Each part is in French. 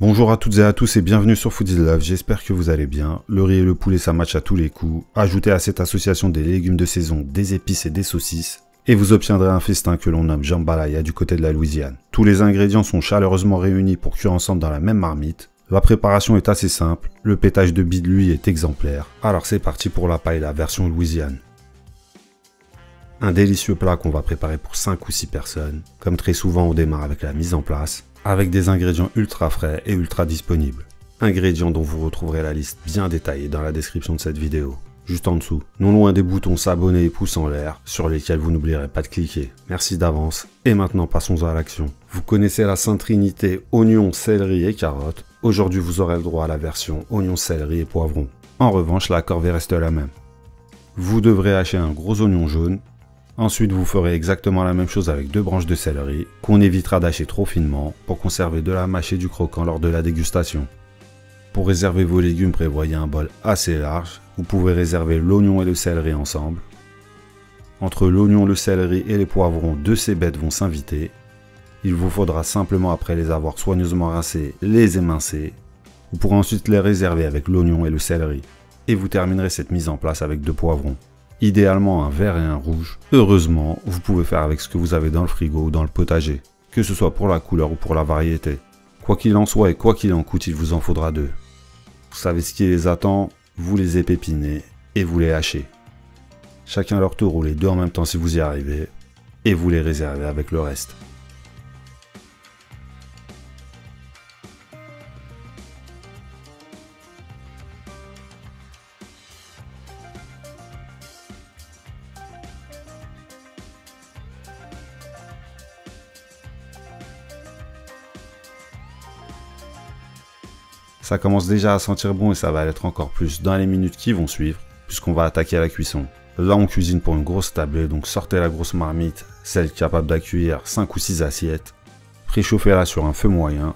Bonjour à toutes et à tous et bienvenue sur Food is Love, j'espère que vous allez bien. Le riz et le poulet ça match à tous les coups. Ajoutez à cette association des légumes de saison, des épices et des saucisses. Et vous obtiendrez un festin que l'on nomme jambalaya du côté de la Louisiane. Tous les ingrédients sont chaleureusement réunis pour cuire ensemble dans la même marmite. La préparation est assez simple, le pétage de bide lui est exemplaire. Alors c'est parti pour la paella version Louisiane. Un délicieux plat qu'on va préparer pour 5 ou 6 personnes. Comme très souvent on démarre avec la mise en place, avec des ingrédients ultra frais et ultra disponibles. Ingrédients dont vous retrouverez la liste bien détaillée dans la description de cette vidéo. Juste en dessous, non loin des boutons s'abonner et pouces en l'air, sur lesquels vous n'oublierez pas de cliquer. Merci d'avance, et maintenant passons à l'action. Vous connaissez la sainte trinité oignons, céleri et carottes. Aujourd'hui vous aurez le droit à la version oignons, céleri et poivrons. En revanche, la corvée reste la même. Vous devrez hacher un gros oignon jaune. Ensuite, vous ferez exactement la même chose avec 2 branches de céleri, qu'on évitera d'hacher trop finement pour conserver de la mâche et du croquant lors de la dégustation. Pour réserver vos légumes, prévoyez un bol assez large. Vous pouvez réserver l'oignon et le céleri ensemble. Entre l'oignon, le céleri et les poivrons, 2 cébettes vont s'inviter. Il vous faudra simplement, après les avoir soigneusement rincés, les émincer. Vous pourrez ensuite les réserver avec l'oignon et le céleri. Et vous terminerez cette mise en place avec 2 poivrons. Idéalement un vert et un rouge. Heureusement, vous pouvez faire avec ce que vous avez dans le frigo ou dans le potager, que ce soit pour la couleur ou pour la variété. Quoi qu'il en soit et quoi qu'il en coûte, il vous en faudra 2. Vous savez ce qui les attend, vous les épépinez et vous les hachez. Chacun leur tour ou les 2 en même temps si vous y arrivez, et vous les réservez avec le reste. Ça commence déjà à sentir bon et ça va l'être encore plus dans les minutes qui vont suivre, puisqu'on va attaquer la cuisson. Là on cuisine pour une grosse tablée, donc sortez la grosse marmite, celle capable d'accueillir 5 ou 6 assiettes. Préchauffez-la sur un feu moyen.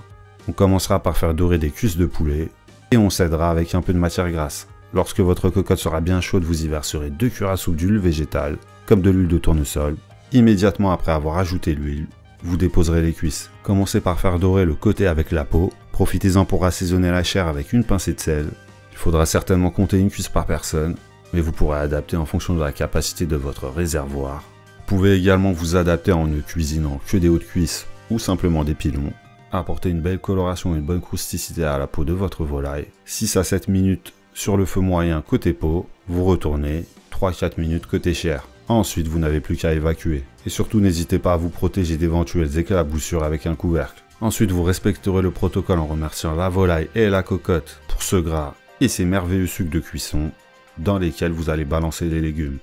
On commencera par faire dorer des cuisses de poulet, et on s'aidera avec un peu de matière grasse. Lorsque votre cocotte sera bien chaude, vous y verserez 2 cuillères à soupe d'huile végétale, comme de l'huile de tournesol. Immédiatement après avoir ajouté l'huile, vous déposerez les cuisses. Commencez par faire dorer le côté avec la peau. Profitez-en pour assaisonner la chair avec une pincée de sel. Il faudra certainement compter une cuisse par personne, mais vous pourrez adapter en fonction de la capacité de votre réservoir. Vous pouvez également vous adapter en ne cuisinant que des hautes cuisses ou simplement des pilons. Apporter une belle coloration et une bonne crousticité à la peau de votre volaille. 6 à 7 minutes sur le feu moyen côté peau, vous retournez 3-4 minutes côté chair. Ensuite, vous n'avez plus qu'à évacuer. Et surtout, n'hésitez pas à vous protéger d'éventuelles éclaboussures avec un couvercle. Ensuite, vous respecterez le protocole en remerciant la volaille et la cocotte pour ce gras et ces merveilleux sucs de cuisson dans lesquels vous allez balancer les légumes.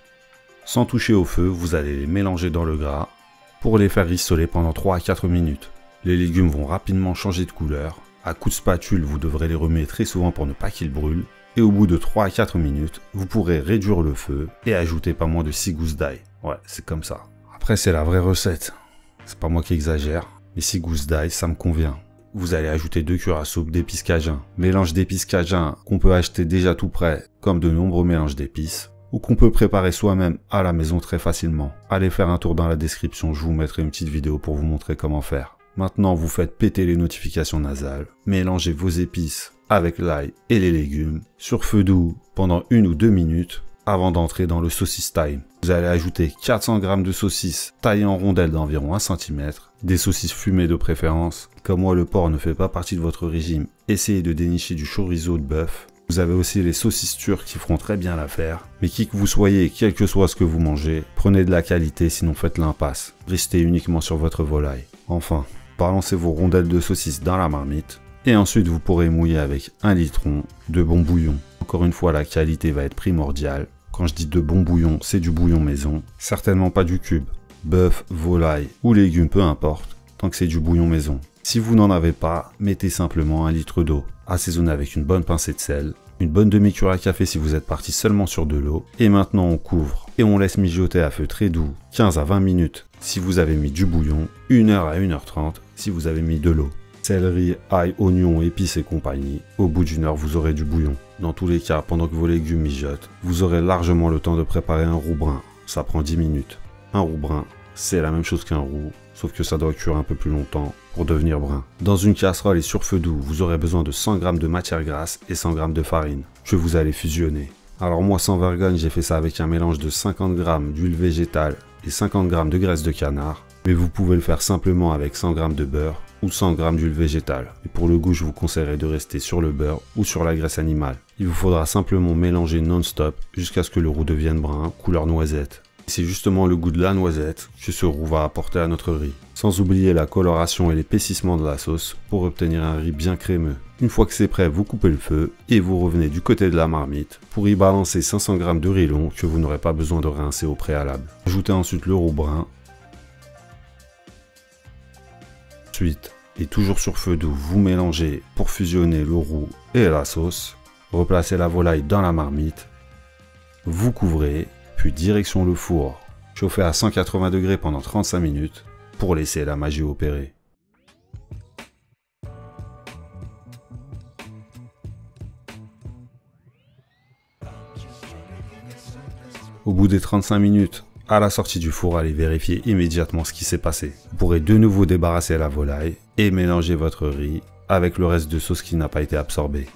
Sans toucher au feu, vous allez les mélanger dans le gras pour les faire rissoler pendant 3 à 4 minutes. Les légumes vont rapidement changer de couleur. À coups de spatule, vous devrez les remuer très souvent pour ne pas qu'ils brûlent. Et au bout de 3 à 4 minutes, vous pourrez réduire le feu et ajouter pas moins de 6 gousses d'ail. Ouais, c'est comme ça. Après, c'est la vraie recette. C'est pas moi qui exagère. Les 6 gousses d'ail, ça me convient. Vous allez ajouter 2 cuillères à soupe d'épices cajun. Mélange d'épices cajun qu'on peut acheter déjà tout prêt, comme de nombreux mélanges d'épices, ou qu'on peut préparer soi-même à la maison très facilement. Allez faire un tour dans la description, je vous mettrai une petite vidéo pour vous montrer comment faire. Maintenant, vous faites péter les notifications nasales, mélangez vos épices avec l'ail et les légumes sur feu doux pendant 1 ou 2 minutes avant d'entrer dans le saucisse time. Vous allez ajouter 400 g de saucisses taillées en rondelles d'environ 1 cm, des saucisses fumées de préférence. Comme moi le porc ne fait pas partie de votre régime, essayez de dénicher du chorizo de bœuf. Vous avez aussi les saucisses turques qui feront très bien l'affaire. Mais qui que vous soyez, quel que soit ce que vous mangez, prenez de la qualité sinon faites l'impasse. Restez uniquement sur votre volaille. Enfin, balancez vos rondelles de saucisses dans la marmite. Et ensuite vous pourrez mouiller avec 1 litron de bon bouillon. Encore une fois, la qualité va être primordiale. Quand je dis de bon bouillon, c'est du bouillon maison. Certainement pas du cube. Bœuf, volaille ou légumes, peu importe, tant que c'est du bouillon maison. Si vous n'en avez pas, mettez simplement 1 litre d'eau. Assaisonnez avec une bonne pincée de sel. Une bonne demi-cuillère à café si vous êtes parti seulement sur de l'eau. Et maintenant on couvre et on laisse mijoter à feu très doux 15 à 20 minutes si vous avez mis du bouillon, 1 heure à 1h30 si vous avez mis de l'eau. Céleri, ail, oignons, épices et compagnie, au bout d'1 heure vous aurez du bouillon. Dans tous les cas, pendant que vos légumes mijotent, vous aurez largement le temps de préparer un roux brun. Ça prend 10 minutes. Un roux brun, c'est la même chose qu'un roux, sauf que ça doit cuire un peu plus longtemps pour devenir brun. Dans une casserole et sur feu doux, vous aurez besoin de 100 g de matière grasse et 100 g de farine que vous allez fusionner. Alors moi sans vergogne, j'ai fait ça avec un mélange de 50 g d'huile végétale et 50 g de graisse de canard. Mais vous pouvez le faire simplement avec 100 g de beurre ou 100 g d'huile végétale. Et pour le goût, je vous conseillerais de rester sur le beurre ou sur la graisse animale. Il vous faudra simplement mélanger non-stop jusqu'à ce que le roux devienne brun, couleur noisette. C'est justement le goût de la noisette que ce roux va apporter à notre riz. Sans oublier la coloration et l'épaississement de la sauce pour obtenir un riz bien crémeux. Une fois que c'est prêt, vous coupez le feu et vous revenez du côté de la marmite pour y balancer 500 g de riz long que vous n'aurez pas besoin de rincer au préalable. Ajoutez ensuite le roux brun. Ensuite, et toujours sur feu doux, vous mélangez pour fusionner le roux et la sauce. Replacez la volaille dans la marmite. Vous couvrez, puis direction le four. Chauffez à 180 degrés pendant 35 minutes pour laisser la magie opérer. Au bout des 35 minutes, à la sortie du four, allez vérifier immédiatement ce qui s'est passé. Vous pourrez de nouveau débarrasser la volaille et mélanger votre riz avec le reste de sauce qui n'a pas été absorbé.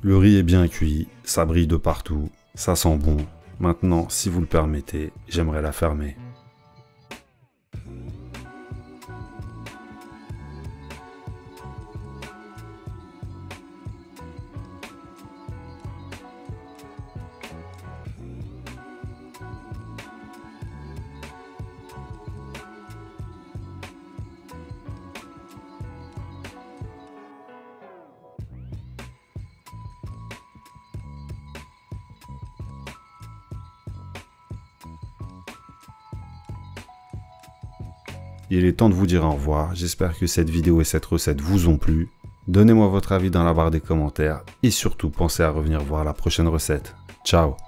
Le riz est bien cuit, ça brille de partout, ça sent bon. Maintenant, si vous le permettez, j'aimerais la fermer. Il est temps de vous dire au revoir, j'espère que cette vidéo et cette recette vous ont plu. Donnez-moi votre avis dans la barre des commentaires et surtout pensez à revenir voir la prochaine recette. Ciao!